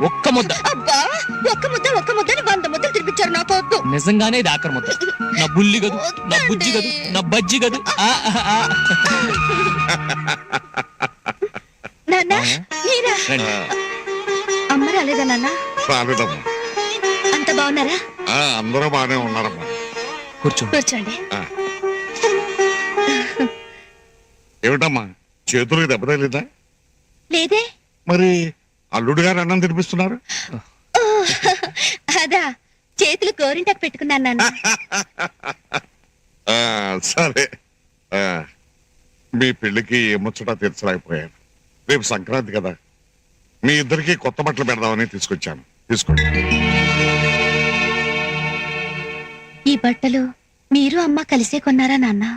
ఒక్క ముద్ద అబ్బా ఒక్క ముద్దని 100 ముద్దలు తినిపించారు నాకు వద్దు. నిజంగానే ఇది ఆఖరి ముద్ద. నా బుల్లి గదు, నా బుజ్జి గదు, నా బజ్జి గదు. నాన్న మీరా? అమ్మ రాలేదా నాన్న? రాలేదమ్మా. అంత బాగున్నారా? అందరూ బాగానే ఉన్నారమ్మా. కూర్చోండి. ఏమిటమ్మా చేతులకు దెబ్బ తగిలిందా? లేదే. మరి అల్లుడు గారు అన్నం తినిపిస్తున్నారు? అదా చేతులు గోరింటాకు పెట్టుకున్నాను నాన్న. సరే, మీ పెళ్లికి ఏ ముచ్చటా తీర్చలేకపోయాను. రేపు సంక్రాంతి కదా, మీ ఇద్దరికి కొత్త బట్టలు పెడదామని తీసుకొచ్చాను. తీసుకోండి. ఈ బట్టలు మీరు అమ్మ కలిసే కొన్నారా నాన్న?